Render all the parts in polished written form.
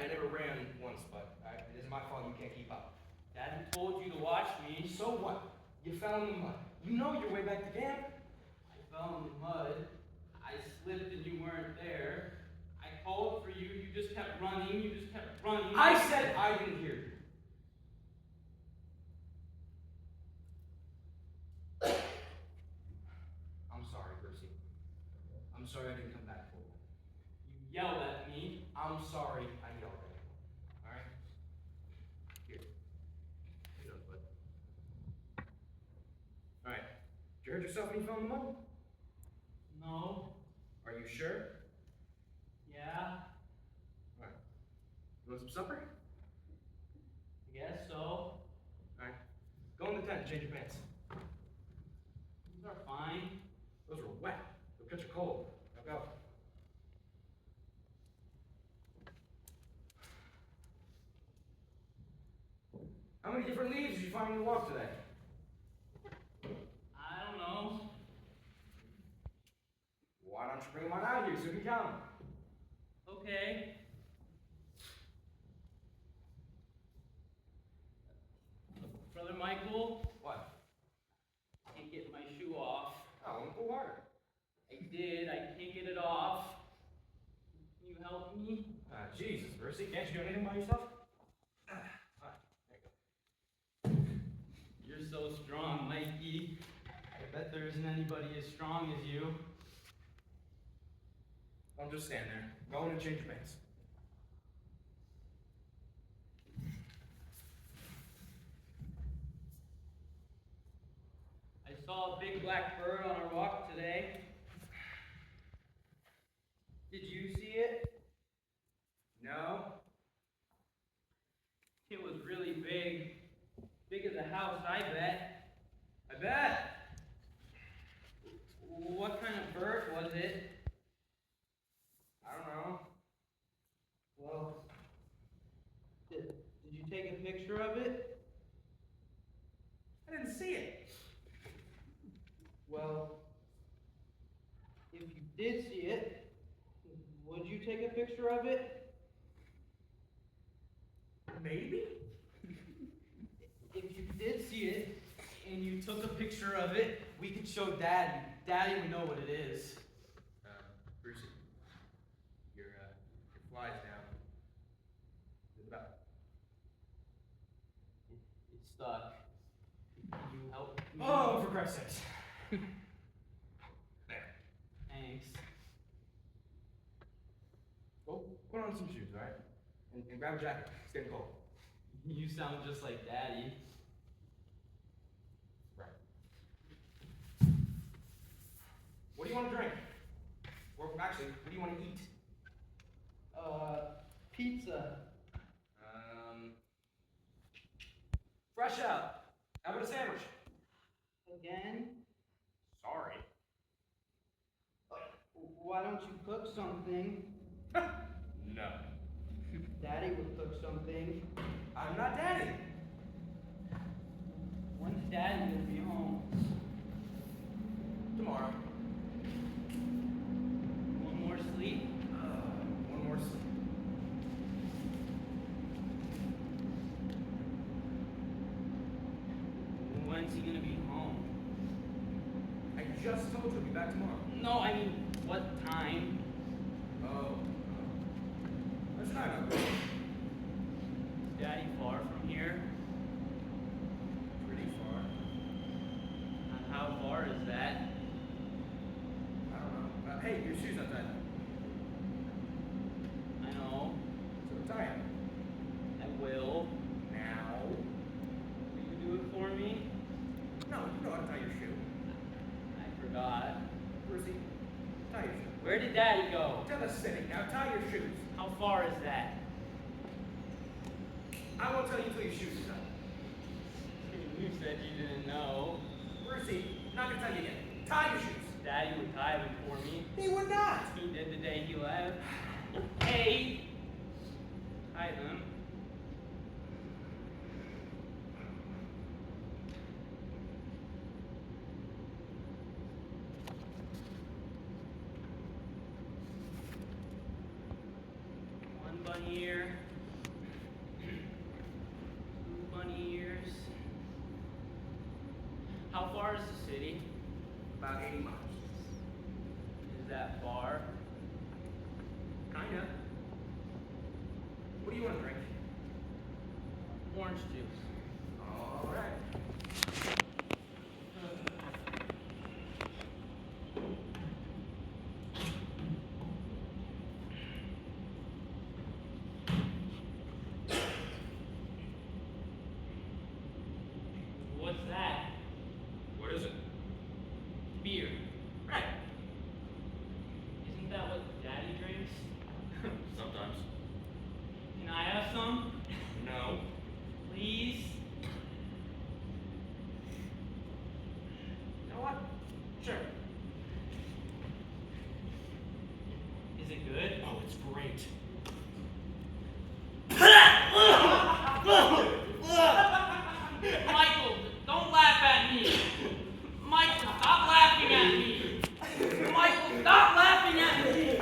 I never ran once, but it isn't my fault you can't keep up. Dad told you to watch me. So what? You fell in the mud. You know your way back to camp. I fell in the mud. I slipped and you weren't there. I called for you. You just kept running. You just kept running. I said I didn't hear you. I'm sorry, Brucie. I'm sorry I didn't come back for you. You yelled at me. I'm sorry I yelled at you. Alright? Here. Here goes, bud. Alright. Did you hurt yourself when you fell in the mud? No. Are you sure? Yeah. Alright. You want some supper? I guess so. Alright. Go in the tent and change your pants. These are fine. Those are wet. They'll catch a cold. Now go. How many different leaves did you find on your walk today? I don't know. Why don't you bring them on out here so we can count them? Okay. Brother Michael? What? I can't get my shoe off. Oh, well, pull harder. I did. I can't get it off. Can you help me? Jesus, Brucie, can't you do anything by yourself? Alright, there you go. You're so strong, Mikey. I bet there isn't anybody as strong as you. Don't just stand there. Go in and change your pants. I saw a big black bird on our walk today. Did you see it? No? It was really big. Big as a house, I bet. I bet! What kind of bird was it? I don't know. Well, did you take a picture of it? I didn't see it. Well, if you did see it, would you take a picture of it? Maybe? If you did see it, and you took a picture of it, we could show Daddy. Daddy would know what it is. Brucie, your fly's down. What's it about? It's stuck. Can you help me? Oh, for Christ's sakes. There. Thanks. Go put on some shoes, alright? And grab a jacket. It's getting cold. You sound just like Daddy. Right. What do you want to drink? Or actually, what do you want to eat? Pizza. Fresh out. How about a sandwich? Again? Sorry. Why don't you cook something? No. Daddy would cook something. I'm not Daddy. When's Daddy gonna be home? Tomorrow. One more sleep? One more sleep. When's he gonna be home? I just told you he'll be back tomorrow. No, I mean, what time? Oh. That's not enough. Is Daddy far from here? Pretty far. How far is that? I don't know. Hey, your shoe's not tied. I know. So tie them. I will. Now. Will you do it for me? No, you know how to tie your shoe. I forgot. Brucie, tie your shoe. Where did Daddy go? To the city. Now tie your shoes. How far is that? I won't tell you until your shoes are done. You said you didn't know. Brucie, I'm not gonna tell you again. Tie your shoes. Daddy would tie them for me. He would not. He did the day he left. Hey! Tie them. One bunny ear. 2 bunny ears. How far is the city? About 80 miles. Is that far? Kinda. What do you want to drink? Orange juice. All right. What's that? What is it? Beer. Right. Isn't that what Daddy drinks? Sometimes. Can I have some? No. Please? You know what? Sure. Is it good? Oh, it's great. Michael, don't laugh at me. Michael, stop laughing at me. Michael, stop laughing at me.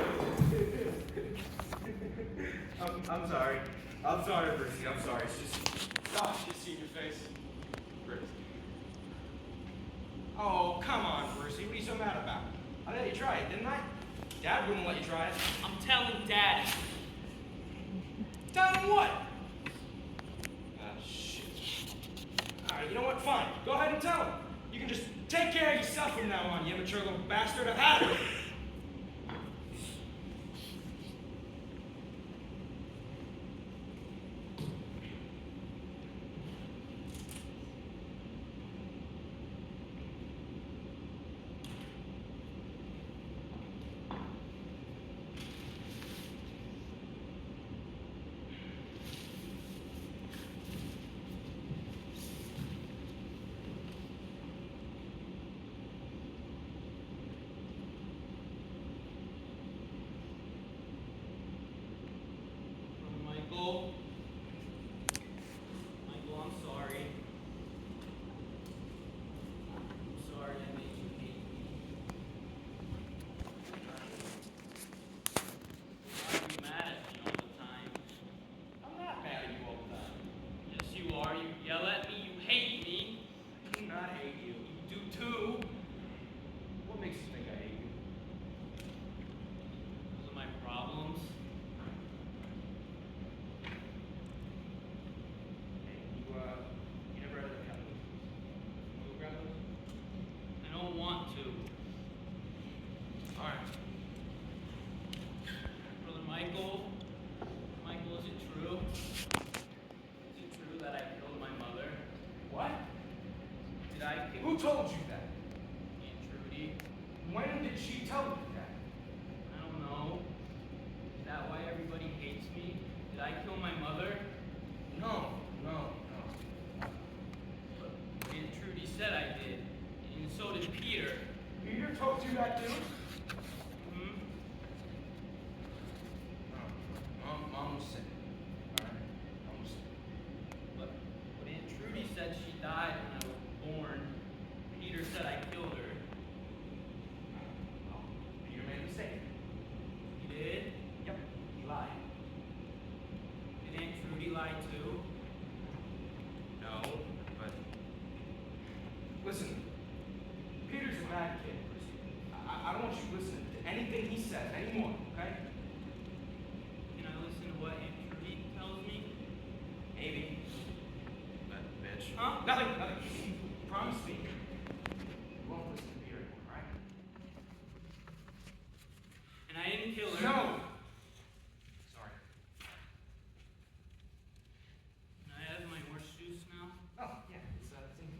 I'm sorry. I'm sorry, Brucie. I'm sorry. It's just, gosh, just seeing your face. Brucie. Oh, come on, Brucie. What are you so mad about? I let you try it, didn't I? Dad wouldn't let you try it. I'm telling Daddy. Tell him what? Ah, shit. All right, you know what? Fine. Go ahead and tell him. You can just take care of yourself from now on, you immature little bastard. I've had it. Michael. Michael, I'm sorry. I'm sorry I made you hate me. Why are you mad at me all the time? I'm not mad at you all the time. Yes, you are. You yell at me. You hate me. I do not hate you. You do too. What makes you think I hate you? Those are my problems. Hey, you never had a capital? You grab those? I don't want to. All right. Brother Michael. Michael, is it true? Is it true that I killed my mother? What? Did I kill Who told you that? Aunt Trudy? When did she tell you that? I don't know. Is that why everybody hates me? Did I kill my mother? No. But Aunt Trudy said I did. And so did Peter. Peter told you that too? Hmm? Mom was sick. All right? Mom was sick. But Aunt Trudy said she died when I was born. Peter said I killed her. Well, Peter made a mistake. He did? Yep, he lied. Did Aunt Trudy lie too? No, but listen, Peter's a bad kid, Brucie. I don't want you listening to anything he says anymore, okay? Can I listen to what Aunt Trudy tells me? Maybe. That bitch. Huh? Nothing. Promise me. You won't listen to Peter anymore, right? And I didn't kill her. No! Sorry. Can I have my orange juice now? Oh, yeah, it's in here.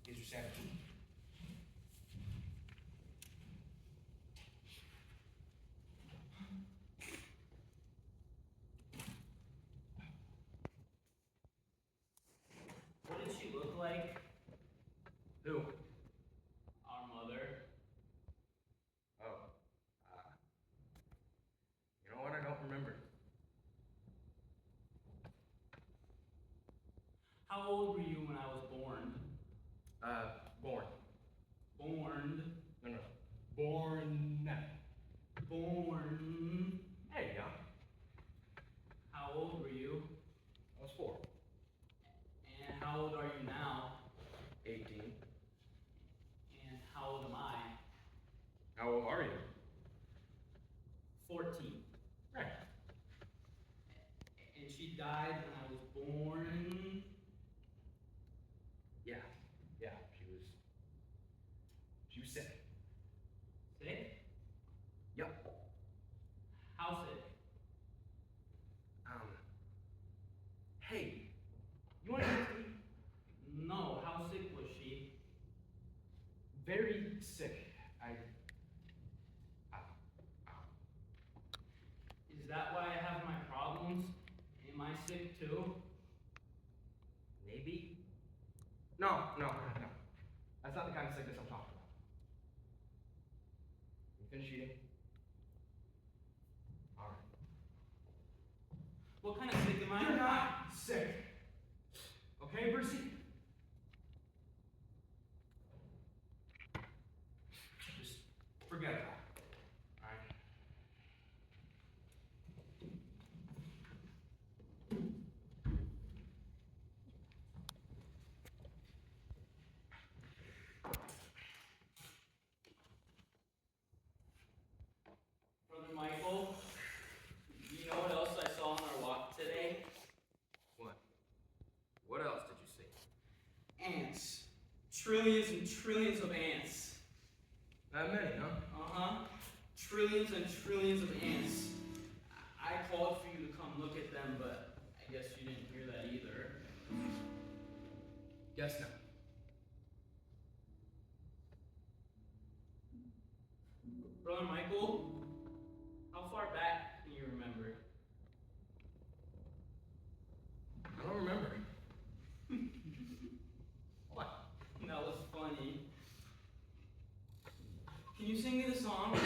Here's your sandwich. she died when I was born. Yeah, she was sick. Sick? Yep. How sick? Hey, you want to eat? No, how sick was she? Very sick. Is that why I have my problems? Am I sick too? Maybe? No. That's not the kind of sickness I'm talking about. You finish eating? Alright. What kind of sick am I? You're not sick. Okay, Brucie? Just forget about it. Alright? Brother Michael, you know what else I saw on our walk today? What? What else did you see? Ants. Trillions and trillions of ants. That many, huh? Uh-huh. Trillions and trillions of ants. I called for you to come look at them, but I guess you didn't hear that either. Guess not. Brother Michael, how far back can you remember? I don't remember. What? That was funny. Can you sing me the song?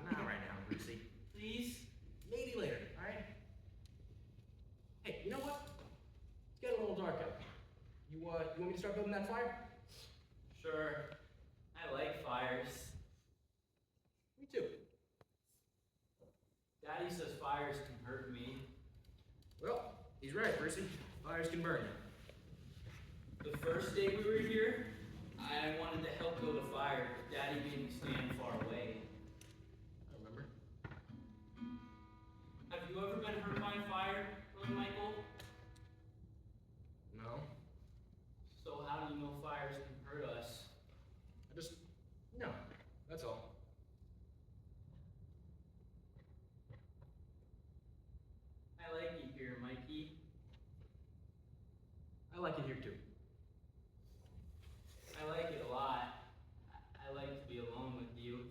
Not right now, Brucie. Please? Maybe later, alright? Hey, you know what? It's getting a little dark out. You want me to start building that fire? Sure. I like fires. Me too. Daddy says fires can hurt me. Well, he's right, Brucie. Fires can burn you. The first day we were here, I wanted to help build a fire, but Daddy made me stand far away. I remember. Have you ever been hurt by a fire, Brother Michael? No. So how do you know fires can hurt us? No. That's all. I like you here, Mikey. I like it here too. I like it a lot. I like to be alone with you.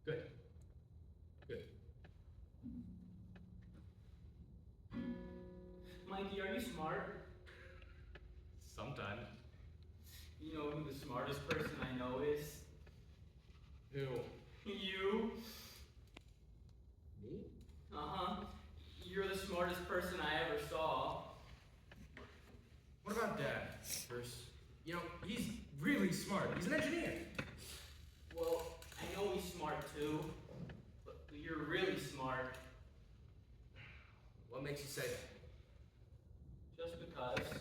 Good. Good. Mikey, are you smart? Sometimes. You know who the smartest person I know is? Who? You. Me? Uh-huh. You're the smartest person I ever saw. What about Dad, Bruce? You know, he's really smart. He's an engineer. Well, I know he's smart too, but you're really smart. What makes you say that? Just because.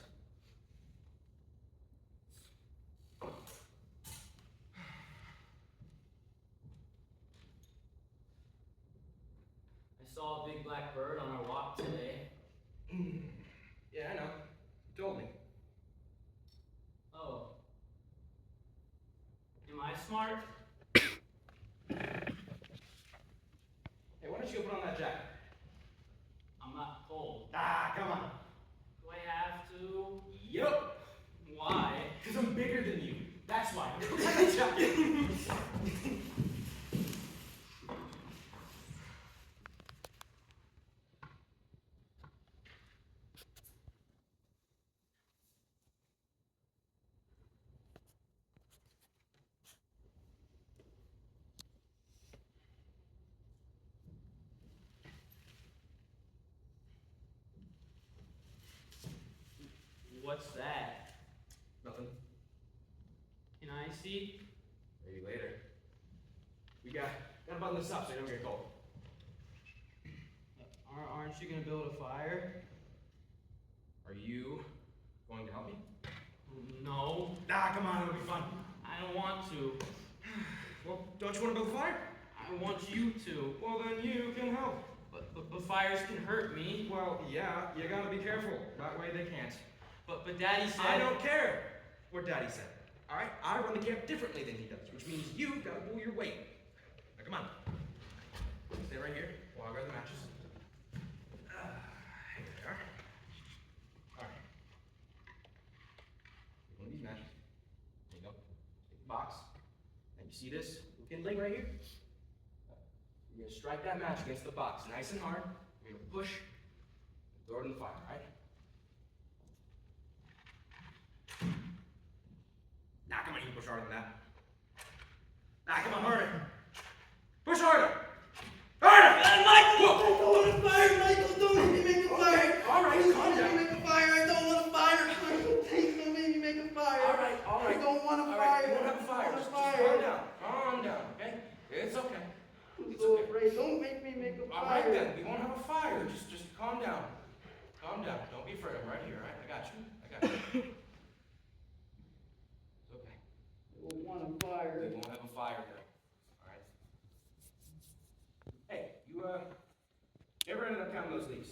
I saw a big black bird on our walk today. Yeah, I know. You told me. Oh. Am I smart? Hey, why don't you go put on that jacket? I'm not cold. Come on. Do I have to? Yup. Why? Because I'm bigger than you. That's why. Go put on that jacket. What's that? Nothing. Can I see? Maybe later. We gotta button this up so you don't get cold. Aren't you gonna build a fire? Are you going to help me? No, Come on, it'll be fun. I don't want to. Well, don't you want to build a fire? I want you to. Well, then you can help. But But fires can hurt me. Well, yeah, you gotta be careful. That way they can't. But Daddy said... I don't care what Daddy said. All right? I run the camp differently than he does, which means you gotta pull your weight. Now, come on. Stay right here while I grab the matches. Here they are. All right. Take one of these matches. There you go. Take the box. And you see this little kindling right here? You're gonna strike that match against the box, nice and hard. You're gonna push and throw it in the fire, all right? Nah, come on, you can push harder than that. Nah, come on, harder. Push harder. Harder! Michael! Whoa. I don't want to fire, Michael! Don't make me make a fire! All right, Please calm don't down. make me make a fire! I don't want to fire! Michael, please don't make me make a fire! All right. I don't want to All fire! right, you won't have a fire. I don't Just want to calm fire! down. Calm down, okay? It's okay. I'm It's so okay. afraid. Don't make me make a All fire! right, then. We won't have a fire. Just calm down. Calm down. Don't be afraid. I'm right here, all right? I got you. It's okay. I don't want a fire. We won't have a fire, then. All right? Hey, you ever ended up counting those leaves?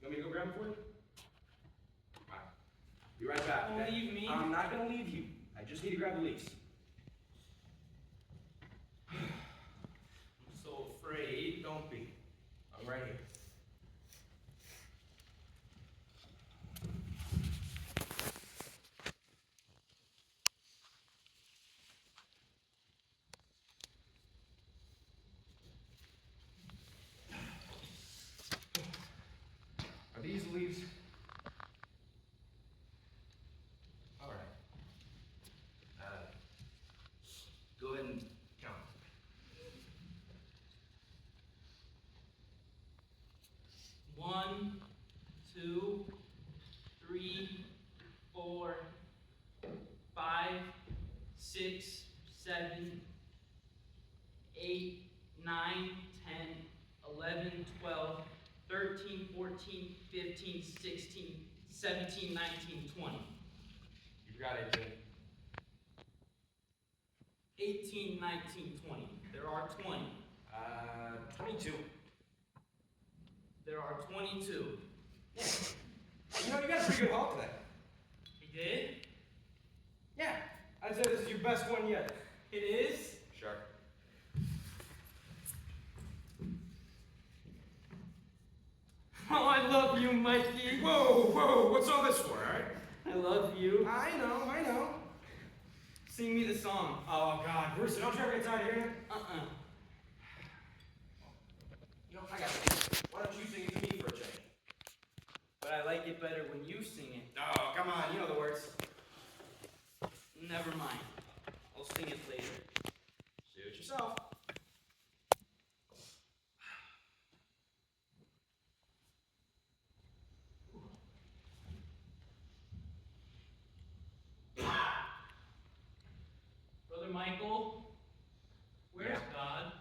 You want me to go grab them for you? All right. Be right back. Don't okay? leave me. I'm not gonna leave you. I just need to grab the leaves. I'm so afraid. Don't be. I'm right here. Are these leaves? All right. Go ahead and count. 1, 2, 3, 4, 5, 6, 7, 8, 9, 10, 11, 12, 13, 14, 15, 16, 17, 19, 20. You forgot 18. 18, 19, 20. There are 20. 22. There are 22. Yeah. You know, you got a pretty good haul today. He did? Yeah. I'd say this is your best one yet. It is? Sure. Oh, I love you, Mikey. Whoa, what's all this for, all right? I love you. I know. Sing me the song. Oh, God, Brucie, don't you ever get tired of hearing it? Uh-uh. You know, I got it. Why don't you sing it to me for a change? But I like it better when you sing it. Oh, come on, you know the words. Never mind. I'll sing it later. Suit yourself. Brother Michael, where's Yeah. God?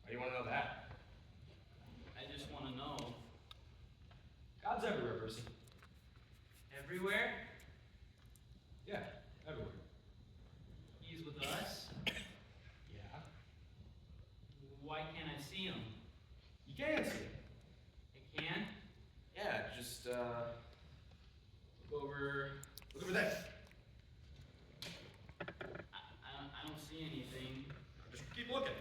Why do you want to know that? I just want to know. God's everywhere, Brucie. Everywhere? Yeah, everywhere. He's with us? Yeah. Why can't I see him? You can see it. I can? Yeah, just, look over there. I don't see anything. Just keep looking.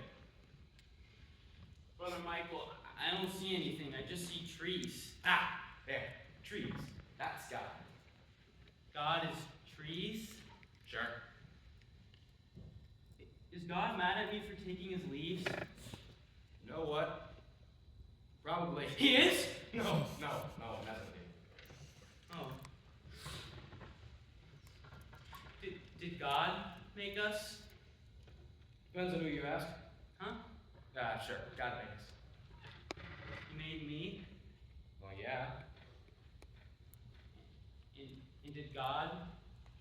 Brother Michael, I don't see anything. I just see trees. Ah, there. Trees. That's God. God is trees? Sure. Is God mad at me for taking his leaves? You know what? Probably. He is? No, nothing. Oh. Did God make us? Depends on who you ask. Huh? Sure. God made us. He made me? Well, yeah. And did God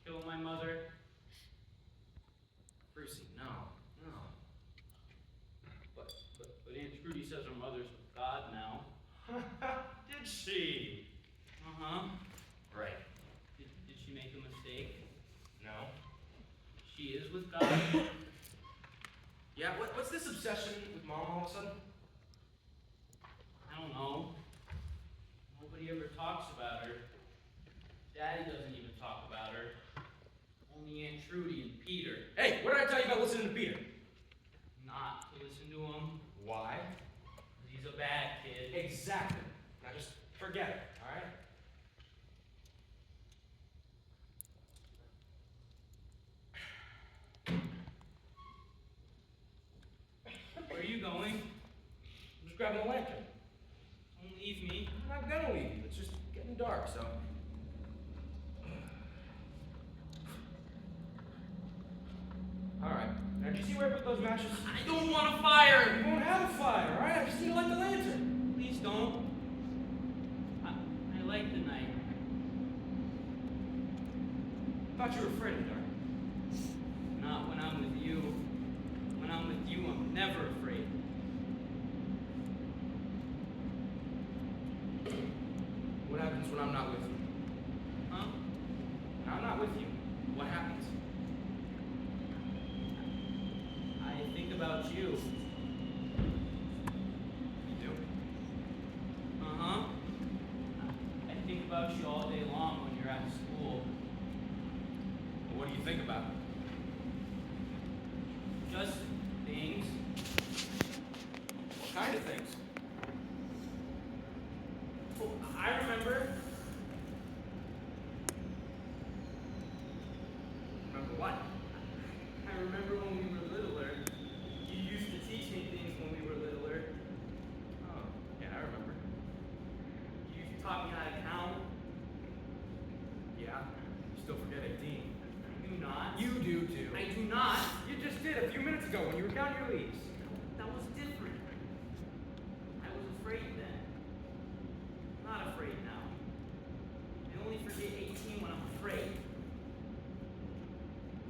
kill my mother? Brucie, no. But Aunt Trudy says her mother's with God now. Did she? Uh-huh. Right. Did she make a mistake? No. She is with God? Yeah, what's this obsession with Mom all of a sudden? Exactly. Now just forget it, all right? Where are you going? I'm just grabbing a lantern. Don't leave me. I'm not gonna leave you. It's just getting dark, so. All right. Now, do you see where I put those matches? I don't want a fire! You won't have a fire, all right? I just need to light the lantern. Please don't. I like the night. I thought you were afraid of the dark. Not when I'm with you. When I'm with you, I'm never afraid. What happens when I'm not with you? Huh? When I'm not with you, what happens? I think about you. You do? Uh-huh. I think about you all day long when you're at school. Well, what do you think about? Just things. What kind of things? Well, I remember. Remember what? I remember when we were littler. You used to teach me things when we were littler. Oh, yeah, I remember. You taught me how to count. Yeah, you still forget 18. I do not. You do too. I do not. You just did a few minutes ago when you were counting your leaves. That was different. I was afraid then. Not afraid now. I only forget 18 when I'm afraid.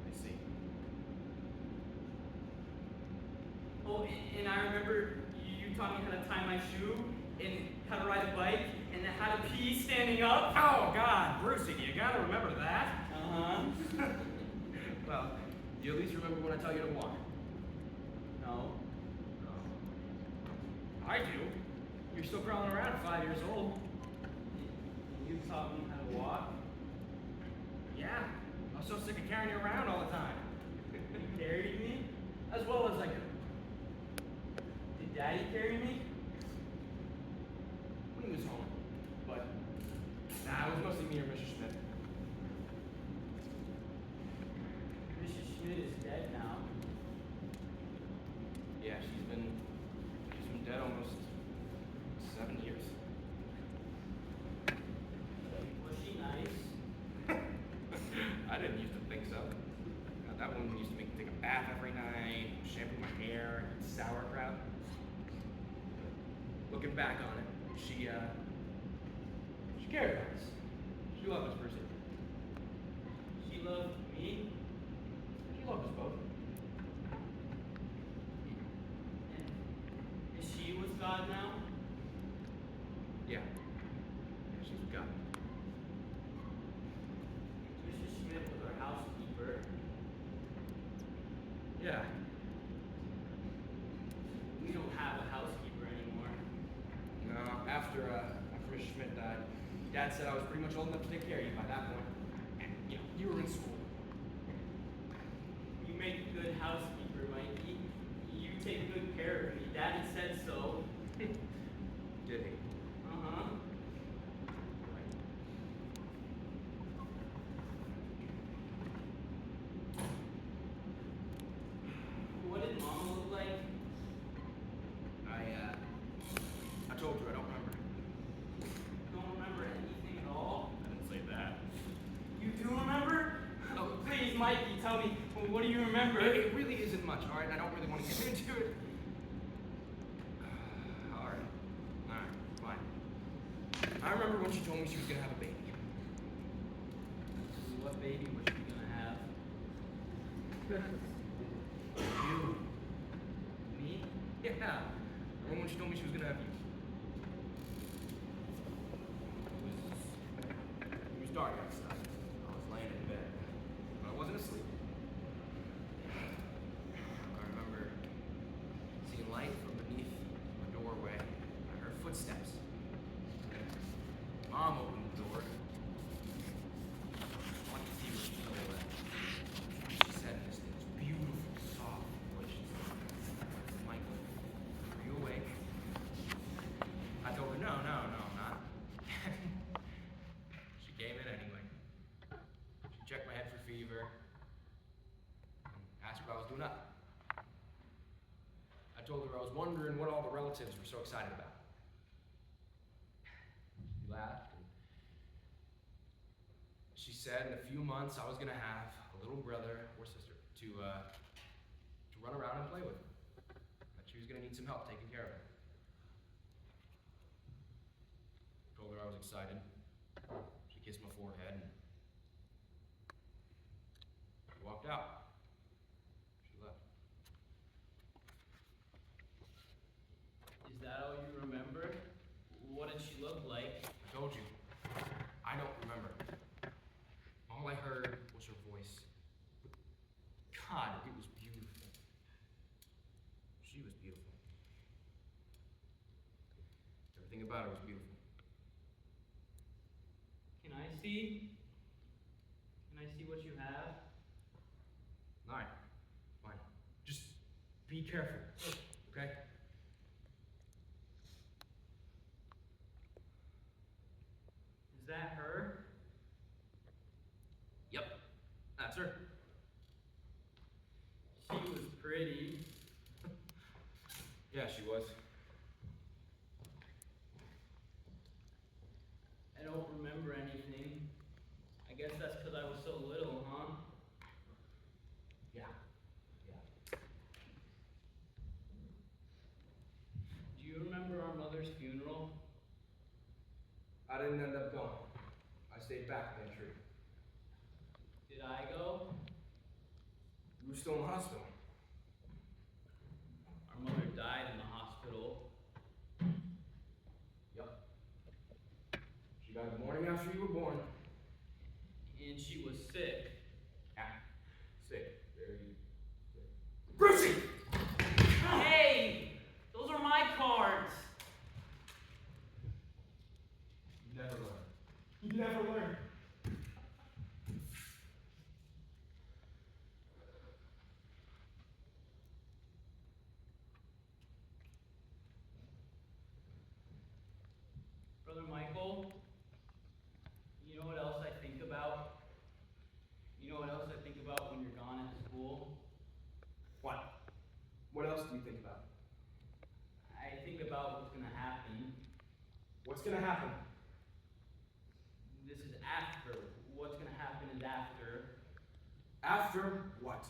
I see. Oh, and I remember you taught me how to tie my shoe, and how to ride a bike, and how to pee standing up. Oh, God, Brucie, you gotta remember that. Uh-huh. Well, do you at least remember when I tell you to walk? No. I do. You're still crawling around at 5 years old. You taught me how to walk. Yeah, I was so sick of carrying you around all the time. You carried me. As well as I could. Did Daddy carry me? When he was home. But, nah, it was mostly me or Mr. Smith. Mrs. Schmidt is dead now. Yeah, she's been dead almost 7 years. Was she nice? I didn't used to think so. That woman used to make me take a bath every night, shampoo my hair, eat sauerkraut. Looking back on it, she cared about us. She loved us, Brucie. She loved me. She loved us both. And is she with God now? Yeah. She's with God. Mrs. Schmidt was our housekeeper. Yeah. We don't have a housekeeper anymore. No, after Mr. Schmidt died, Dad said I was pretty much old enough to take care of you by that point. And, you were in school. You make a good housekeeper, Mikey. You take good care of me. Daddy said so. Did he? Uh-huh. What did Mama look like? I told you I don't remember. Don't remember anything at all? I didn't say that. You do remember? Oh, please, Mikey, tell me, what do you remember? It really isn't much, alright? I don't really want to get into it. Alright. Alright, fine. I remember when she told me she was gonna have a baby. What baby was she gonna have? You. Me? Yeah. I remember when she told me she was gonna have you. It was dark outside. I was laying in bed. But I wasn't asleep. I remember seeing light from beneath the doorway. I heard footsteps. Mom opened the door. All I could see was silhouette. She said in this beautiful, soft voice, she said, "Michael, are you awake?" I had to relatives were so excited about. She laughed, and she said in a few months I was gonna have a little brother or sister to run around and play with. That she was gonna need some help taking care of her. Told her I was excited. She kissed my forehead and walked out. She left. Is that all you remember? What did she look like? I told you, I don't remember. All I heard was her voice. God, it was beautiful. She was beautiful. Everything about her was beautiful. Can I see? Can I see what you have? All right, fine. Just be careful, okay? Is that her? Yep, that's her. She was pretty. Yeah, she was. I don't remember anything. I guess that's because I was so little, huh? Yeah. Do you remember our mother's funeral? I didn't end up going. I stayed back in the tree. Did I go? You were still in the hospital. Our mother died in the hospital. Yep. She died the morning after you were born. And she was sick. Yeah. Sick. Very sick. Brucie! Hey! Those are my cards! You never learn. You never learn. Brother Michael, you know what else I think about? You know what else I think about when you're gone at school? What? What else do you think about? I think about what's gonna happen. What's gonna happen? This is after. What's gonna happen is after. After what?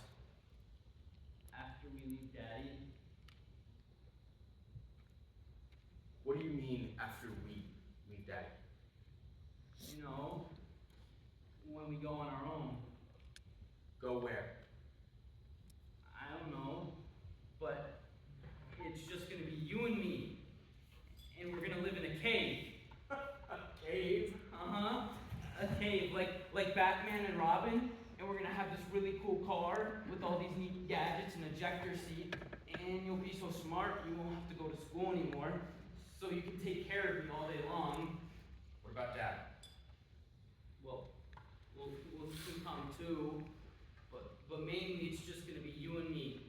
After we leave Daddy. What do you mean after we leave Daddy? You know, when we go on our own. Go where? I don't know, but it's just gonna be you and me. And we're gonna live in a cave. A cave? Uh-huh. A cave, like Batman and Robin. And we're gonna have this really cool car with all these neat gadgets and ejector seat. And you'll be so smart you won't have to go to school anymore. So you can take care of me all day long. What about Dad? Well, we'll soon come too. But mainly it's just gonna be you and me.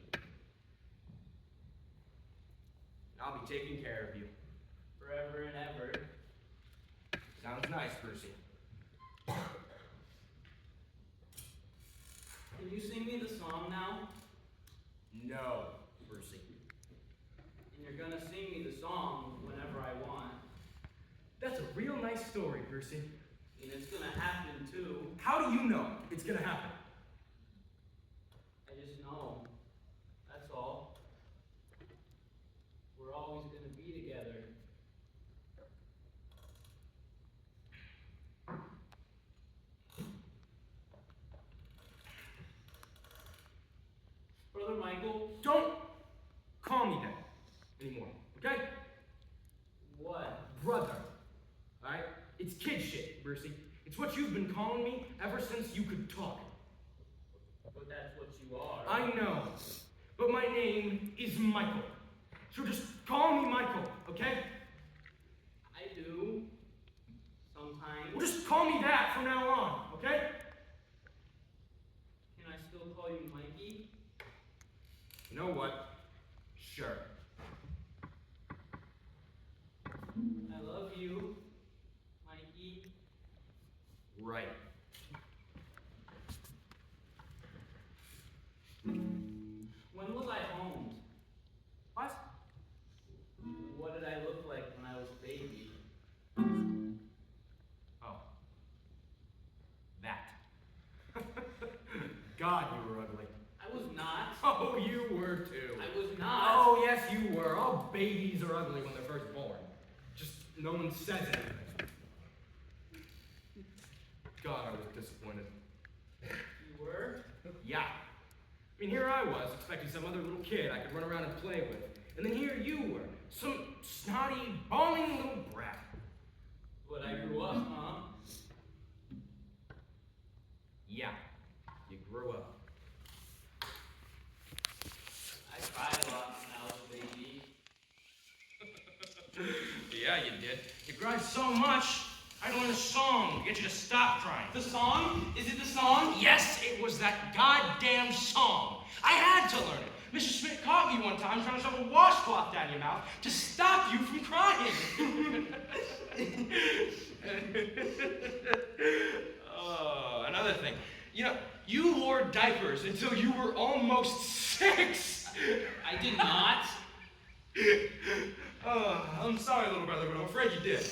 I'll be taking care of you. Forever and ever. Sounds nice, Brucie. Can you sing me the song now? No, Brucie. And you're gonna sing me the song whenever I want. That's a real nice story, Brucie. And it's gonna happen too. How do you know it's gonna happen? I just know. That's all. We're always gonna be together. Brother Michael, Don't call me that anymore, okay? what? Brother. Alright? It's kid shit, Brucie. It's what you've been calling me ever since you could talk. But that's what you are. I know. But my name is Michael. So just call me Michael, okay? I do. Sometimes. Well, just call me that from now on, okay? Can I still call you Mikey? You know what? Sure. I love you, Mikey. Right. When was I home? What? God, you were ugly. I was not. Oh, you were too. I was not. Oh, yes, you were. All babies are ugly when they're first born. Just no one says anything. God, I was disappointed. You were? Yeah. I mean, here I was, expecting some other little kid I could run around and play with. And then here you were, some snotty, bawling little brat. But I grew up, huh? Yeah, you grew up. I cried a lot when I was a baby. Yeah, you did. You cried so much, I had to learn a song to get you to stop crying. The song? Is it the song? Yes, it was that goddamn song. I had to learn it. Mrs. Smith caught me one time trying to shove a washcloth down your mouth to stop you from crying. Oh, another thing. You know, you wore diapers until you were almost 6. I did not. Oh, I'm sorry, little brother, but I'm afraid you did.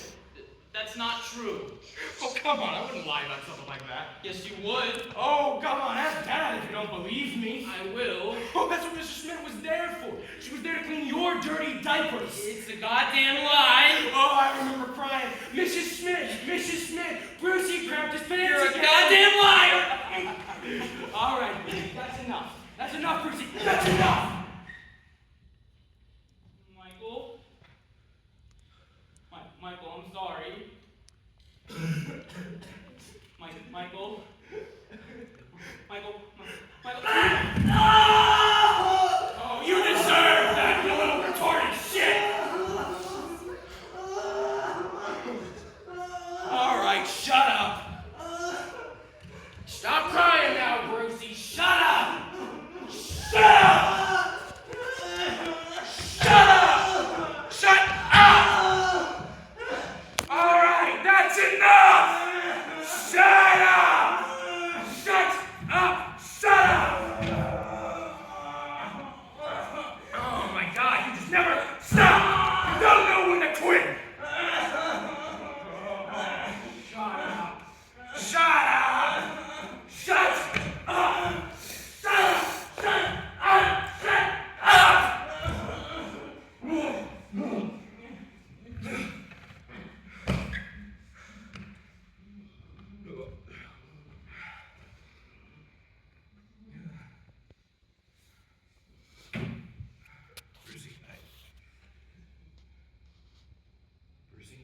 That's not true. Oh, come on, I wouldn't lie about something like that. Yes, you would. Oh, come on, ask Dad if you don't believe me. I will. Oh, that's what Mrs. Smith was there for. She was there to clean your dirty diapers. It's a goddamn lie. Oh, I remember crying. Mrs. Smith, Brucie grabbed his pants You're a again. goddamn liar. All right, that's enough. That's enough, Brucie. That's enough. Michael? Michael, I'm sorry. Michael? Oh, you deserve that, you little retarded shit. All right, shut up. Stop crying now, Brucie. Shut up. Shut up. Shut up. Shut up. All right, that's enough. Shut up. Shut up. Shut up. Oh my God, you just never stop. You don't know when to quit. Shut up. Shut up. Shut up. Shut up. Shut up. Shut up. Brucie, Brucie?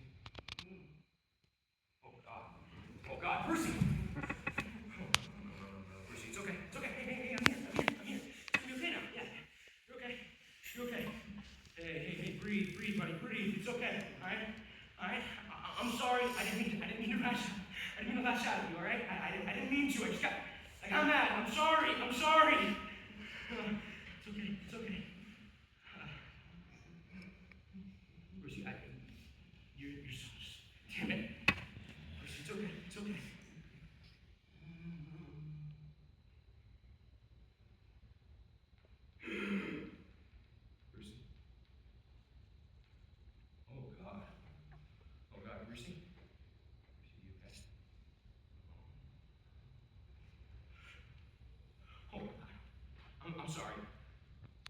Oh, God. Oh, God, Brucie! No, Brucie, it's okay. It's okay. Hey, I'm here. You okay now? Yeah. You're okay. You're okay. Hey, breathe, buddy, breathe. It's okay, all right? I'm sorry. I didn't mean to lash out at you, all right? I didn't mean to. I just got mad. I'm sorry. It's okay. Brucie, you're so, damn it. Brucie, it's okay. Brucie. Oh, God, Brucie? Brucie, you okay? Oh, God. I'm sorry.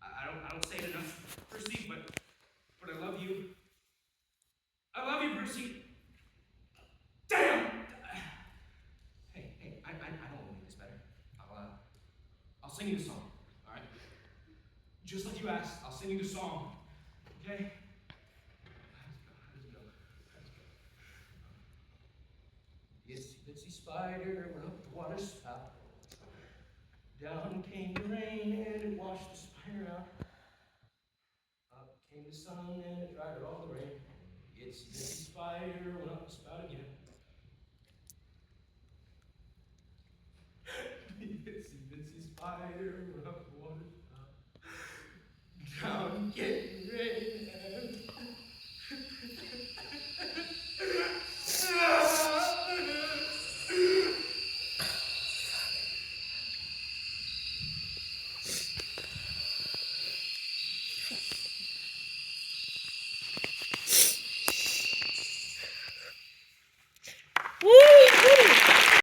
I don't say it enough, Brucie, but I love you. I love you, Brucie. Damn! Hey, I don't want to make this better. I'll sing you the song, all right? Just like you asked, I'll sing you the song, okay? How does it go? Itsy bitsy spider went up the water spout. Down came the rain and it washed the spider out. Up came the sun and it dried out all the rain. Itsy bitsy spider went up the spout again. Itsy bitsy spider went up the water spout. Down came the rain and Woo!